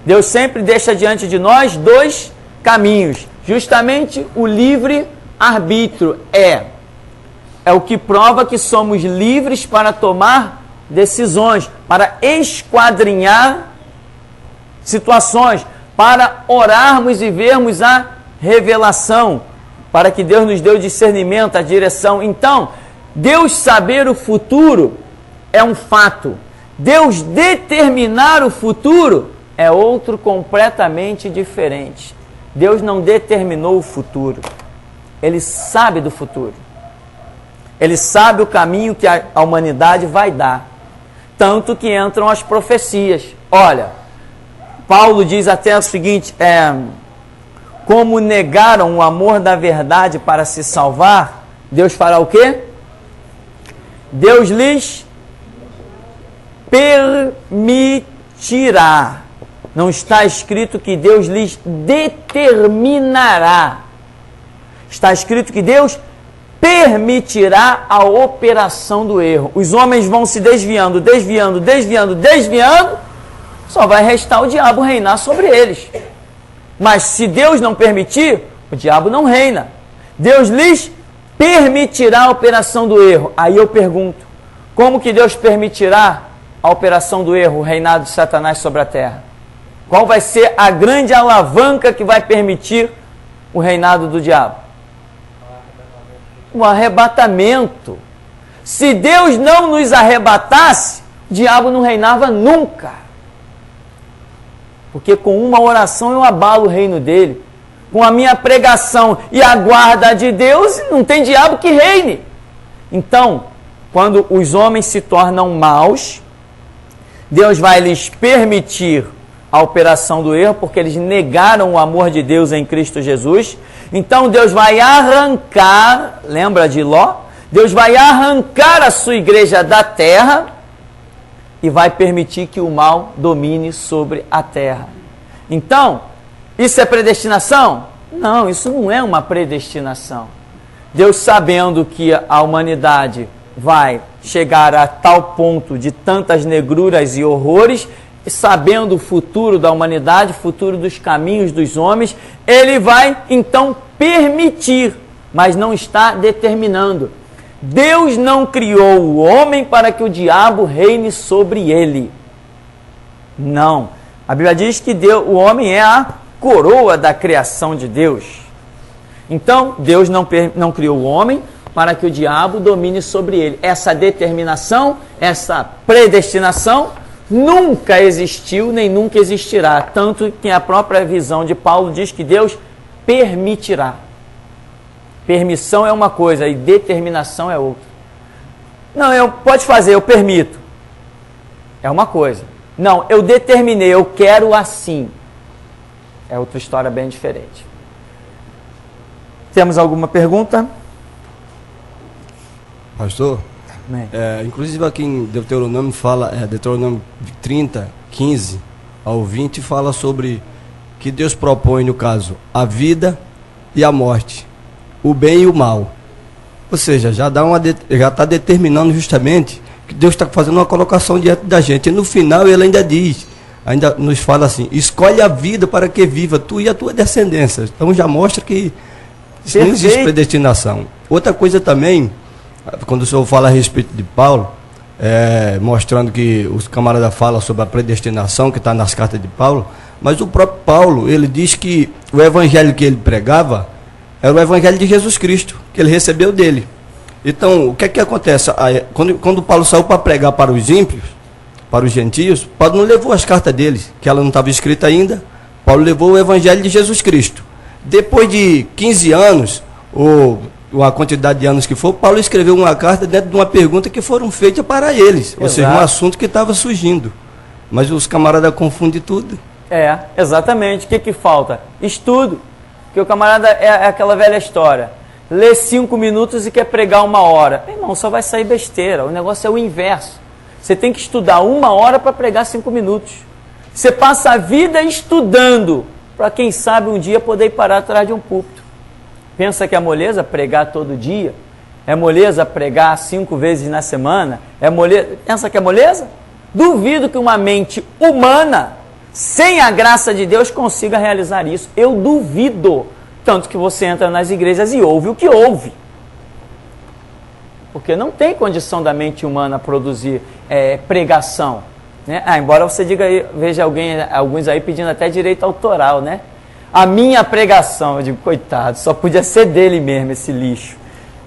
Deus sempre deixa diante de nós dois caminhos. Justamente o livre-arbítrio é o que prova que somos livres para tomar decisões, para esquadrinhar situações, para orarmos e vermos a revelação, para que Deus nos dê o discernimento, a direção. Então, Deus saber o futuro é um fato. Deus determinar o futuro é outro completamente diferente. Deus não determinou o futuro. Ele sabe do futuro. Ele sabe o caminho que a humanidade vai dar. Tanto que entram as profecias. Olha, Paulo diz até o seguinte, como negaram o amor da verdade para se salvar, Deus fará o quê? Deus lhes permitirá. Não está escrito que Deus lhes determinará. Está escrito que Deus permitirá a operação do erro. Os homens vão se desviando, só vai restar o diabo reinar sobre eles. Mas se Deus não permitir, o diabo não reina. Deus lhes permitirá a operação do erro. Aí eu pergunto, como que Deus permitirá a operação do erro, o reinado de Satanás sobre a terra? Qual vai ser a grande alavanca que vai permitir o reinado do diabo? O arrebatamento. Se Deus não nos arrebatasse, o diabo não reinava nunca. Porque com uma oração eu abalo o reino dele. Com a minha pregação e a guarda de Deus, não tem diabo que reine. Então, quando os homens se tornam maus, Deus vai lhes permitir a operação do erro, porque eles negaram o amor de Deus em Cristo Jesus. Então Deus vai arrancar, lembra de Ló? Deus vai arrancar a sua igreja da terra e vai permitir que o mal domine sobre a terra. Então, isso é predestinação? Não, isso não é uma predestinação. Deus, sabendo que a humanidade vai chegar a tal ponto de tantas negruras e horrores, sabendo o futuro da humanidade, o futuro dos caminhos dos homens, ele vai então permitir, mas não está determinando. Deus não criou o homem para que o diabo reine sobre ele. Não. A Bíblia diz que o homem é a coroa da criação de Deus. Então, Deus não criou o homem para que o diabo domine sobre ele. Essa determinação, essa predestinação, nunca existiu, nem nunca existirá. Tanto que a própria visão de Paulo diz que Deus permitirá. Permissão é uma coisa e determinação é outra. Não, pode fazer, eu permito. É uma coisa. Não, eu determinei, eu quero assim. É outra história bem diferente. Temos alguma pergunta? Pastor, inclusive aqui em Deuteronômio fala, Deuteronômio 30, 15 ao 20, fala sobre que Deus propõe, no caso, a vida e a morte, o bem e o mal. Ou seja, já está determinando justamente que Deus está fazendo uma colocação diante da gente. E no final ele ainda nos fala assim, escolhe a vida para que viva tu e a tua descendência. Então já mostra que não existe predestinação. Outra coisa também, quando o senhor fala a respeito de Paulo, mostrando que os camaradas falam sobre a predestinação que está nas cartas de Paulo, mas o próprio Paulo, ele diz que o evangelho que ele pregava era o evangelho de Jesus Cristo, que ele recebeu dele. Então, o que é que acontece? Quando Paulo saiu para pregar para os ímpios, para os gentios, Paulo não levou as cartas deles, que ela não estava escrita ainda. Paulo levou o evangelho de Jesus Cristo. Depois de 15 anos, ou a quantidade de anos que for, Paulo escreveu uma carta dentro de uma pergunta que foram feitas para eles. Exato. Ou seja, um assunto que estava surgindo. Mas os camaradas confundem tudo. Exatamente. O que falta? Estudo. Porque o camarada é aquela velha história. Lê 5 minutos e quer pregar 1 hora. Irmão, só vai sair besteira. O negócio é o inverso. Você tem que estudar 1 hora para pregar 5 minutos. Você passa a vida estudando para, quem sabe, um dia poder parar atrás de um púlpito. Pensa que é moleza pregar todo dia? É moleza pregar 5 vezes na semana? Pensa que é moleza? Duvido que uma mente humana, sem a graça de Deus, consiga realizar isso. Eu duvido. Tanto que você entra nas igrejas e ouve o que ouve. Porque não tem condição da mente humana produzir pregação. Né? Embora você diga aí, veja alguns aí pedindo até direito autoral, né? A minha pregação, eu digo, coitado, só podia ser dele mesmo esse lixo.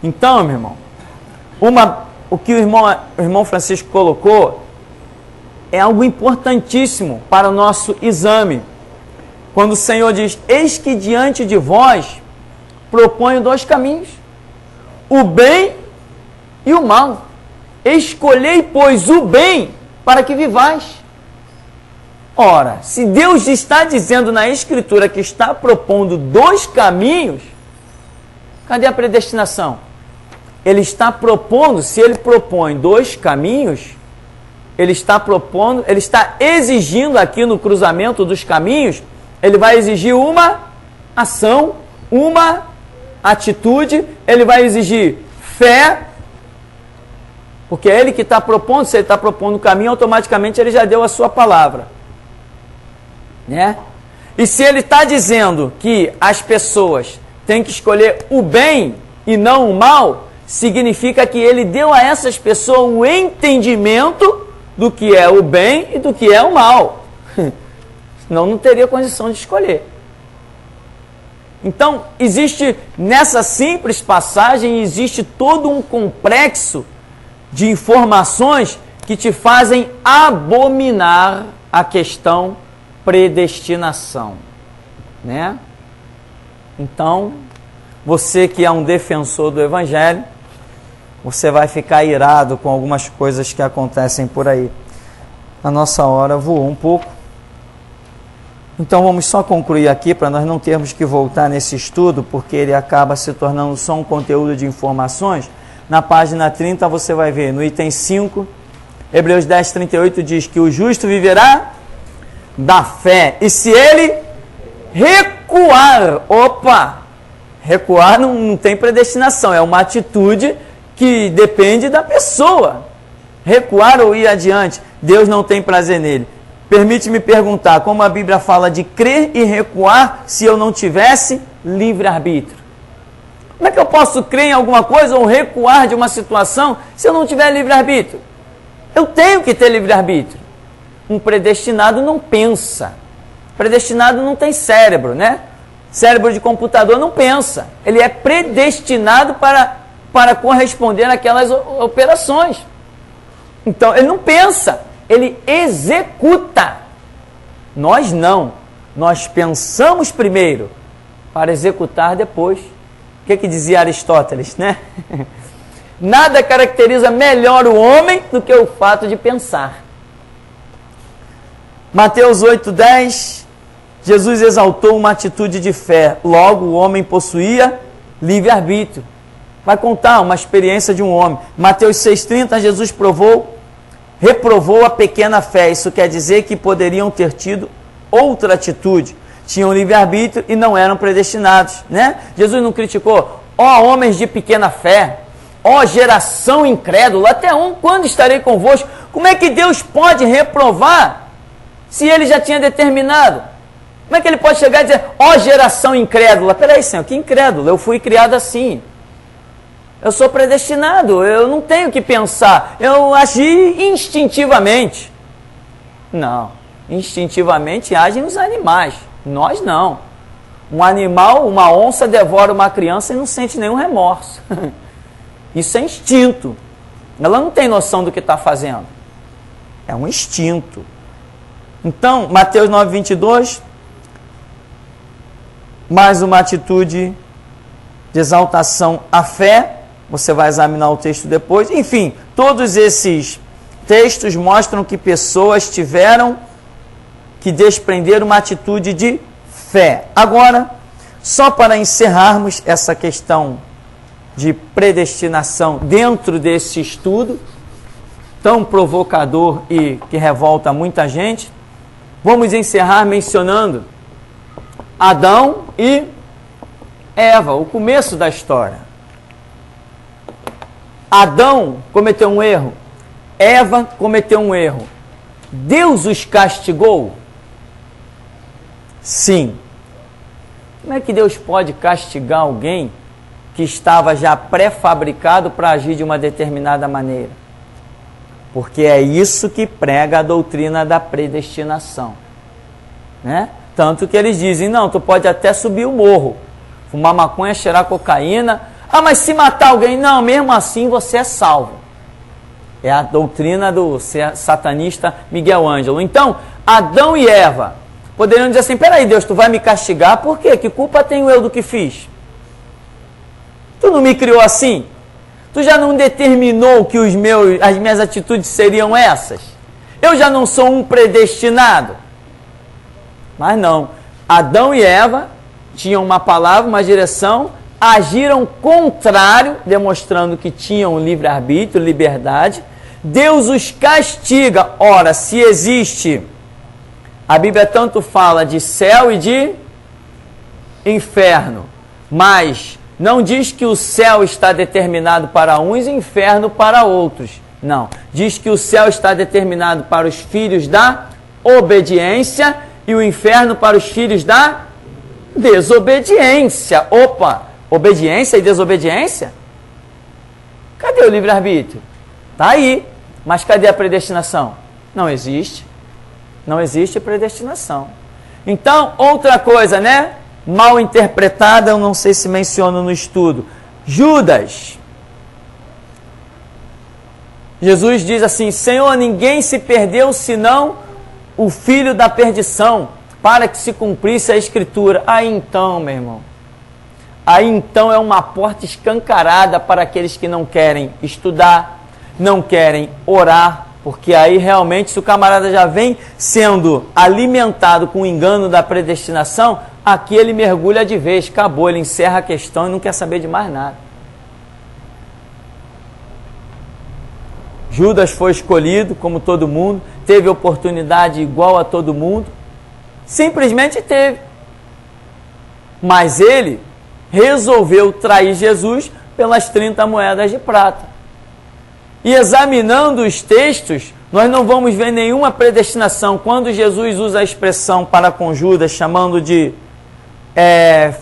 Então, meu irmão, o que o irmão Francisco colocou é algo importantíssimo para o nosso exame. Quando o Senhor diz, eis que diante de vós proponho 2 caminhos, o bem e o mal. Escolhei, pois, o bem para que vivais. Ora, se Deus está dizendo na Escritura que está propondo 2 caminhos, cadê a predestinação? Ele está propondo, se ele propõe 2 caminhos, ele está propondo, ele está exigindo aqui no cruzamento dos caminhos, ele vai exigir uma ação, uma atitude, ele vai exigir fé, porque é ele que está propondo, se ele está propondo o caminho, automaticamente ele já deu a sua palavra. Né? E se ele está dizendo que as pessoas têm que escolher o bem e não o mal, significa que ele deu a essas pessoas um entendimento do que é o bem e do que é o mal. Senão não teria condição de escolher. Então, existe nessa simples passagem, existe todo um complexo de informações que te fazem abominar a questão predestinação, né? Então, você que é um defensor do Evangelho, você vai ficar irado com algumas coisas que acontecem por aí. A nossa hora voou um pouco. Então vamos só concluir aqui para nós não termos que voltar nesse estudo, porque ele acaba se tornando só um conteúdo de informações. Na página 30 você vai ver, no item 5, Hebreus 10, 38 diz que o justo viverá da fé. E se ele recuar, recuar não tem predestinação, é uma atitude que depende da pessoa. Recuar ou ir adiante, Deus não tem prazer nele. Permite-me perguntar, como a Bíblia fala de crer e recuar se eu não tivesse livre-arbítrio? Como é que eu posso crer em alguma coisa ou recuar de uma situação se eu não tiver livre-arbítrio? Eu tenho que ter livre-arbítrio. Um predestinado não pensa. Predestinado não tem cérebro, né? Cérebro de computador não pensa. Ele é predestinado para corresponder àquelas operações. Então, ele não pensa. Ele executa. Nós não. Nós pensamos primeiro para executar depois. O que dizia Aristóteles, né? Nada caracteriza melhor o homem do que o fato de pensar. Mateus 8:10, Jesus exaltou uma atitude de fé. Logo, o homem possuía livre-arbítrio. Vai contar uma experiência de um homem. Mateus 6:30, Jesus reprovou a pequena fé. Isso quer dizer que poderiam ter tido outra atitude. Tinham livre-arbítrio e não eram predestinados, né? Jesus não criticou, ó homens de pequena fé, ó geração incrédula, até quando estarei convosco? Como é que Deus pode reprovar se ele já tinha determinado? Como é que ele pode chegar e dizer, ó geração incrédula? Peraí, Senhor, que incrédulo? Eu fui criado assim. Eu sou predestinado, eu não tenho que pensar, eu agi instintivamente. Não, instintivamente agem os animais, nós não. Um animal, uma onça devora uma criança e não sente nenhum remorso. Isso é instinto. Ela não tem noção do que está fazendo. É um instinto. Então, Mateus 9:22, mais uma atitude de exaltação à fé. Você vai examinar o texto depois. Enfim, todos esses textos mostram que pessoas tiveram que desprender uma atitude de fé. Agora, só para encerrarmos essa questão de predestinação dentro desse estudo, tão provocador e que revolta muita gente, vamos encerrar mencionando Adão e Eva, o começo da história. Adão cometeu um erro, Eva cometeu um erro. Deus os castigou? Sim. Como é que Deus pode castigar alguém que estava já pré-fabricado para agir de uma determinada maneira? Porque é isso que prega a doutrina da predestinação, né? Tanto que eles dizem, não, tu pode até subir o morro, fumar maconha, cheirar cocaína, mas se matar alguém, não, mesmo assim você é salvo. É a doutrina do satanista Miguel Ângelo. Então, Adão e Eva poderiam dizer assim, peraí Deus, tu vai me castigar por quê? Que culpa tenho eu do que fiz? Tu não me criou assim? Tu já não determinou que as minhas atitudes seriam essas? Eu já não sou um predestinado? Mas não. Adão e Eva tinham uma palavra, uma direção, agiram contrário, demonstrando que tinham livre-arbítrio, liberdade. Deus os castiga. Ora, se existe, a Bíblia tanto fala de céu e de inferno, mas não diz que o céu está determinado para uns e o inferno para outros. Não. Diz que o céu está determinado para os filhos da obediência e o inferno para os filhos da desobediência. Opa! Obediência e desobediência? Cadê o livre-arbítrio? Está aí. Mas cadê a predestinação? Não existe. Não existe predestinação. Então, outra coisa, né? Mal interpretada, eu não sei se menciono no estudo. Judas. Jesus diz assim, Senhor, ninguém se perdeu senão o filho da perdição, para que se cumprisse a Escritura. Aí então, meu irmão, aí então é uma porta escancarada para aqueles que não querem estudar, não querem orar, porque aí realmente se o camarada já vem sendo alimentado com o engano da predestinação, aqui ele mergulha de vez, acabou, ele encerra a questão e não quer saber de mais nada. Judas foi escolhido como todo mundo, teve oportunidade igual a todo mundo, simplesmente teve. Mas ele resolveu trair Jesus pelas 30 moedas de prata. E examinando os textos, nós não vamos ver nenhuma predestinação. Quando Jesus usa a expressão para com Judas, chamando de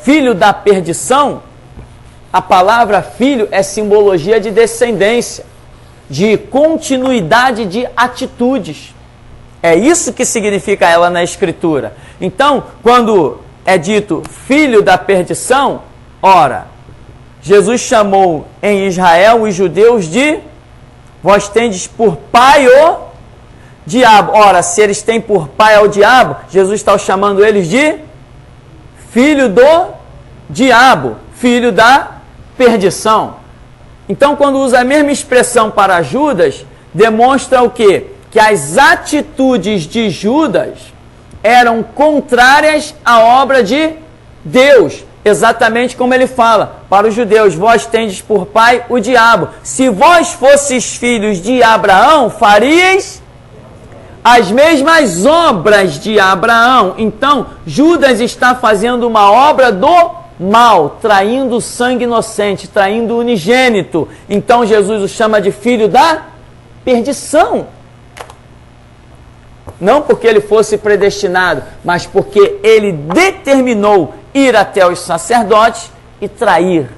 filho da perdição, a palavra filho é simbologia de descendência, de continuidade de atitudes. É isso que significa ela na Escritura. Então, quando é dito filho da perdição, ora, Jesus chamou em Israel os judeus de vós tendes por pai o diabo. Ora, se eles têm por pai ao diabo, Jesus está chamando eles de filho do diabo, filho da perdição. Então, quando usa a mesma expressão para Judas, demonstra o quê? Que as atitudes de Judas eram contrárias à obra de Deus. Exatamente como ele fala para os judeus, vós tendes por pai o diabo. Se vós fosseis filhos de Abraão, faríeis as mesmas obras de Abraão. Então, Judas está fazendo uma obra do mal, traindo sangue inocente, traindo o unigênito. Então, Jesus o chama de filho da perdição. Não porque ele fosse predestinado, mas porque ele determinou ir até os sacerdotes e trair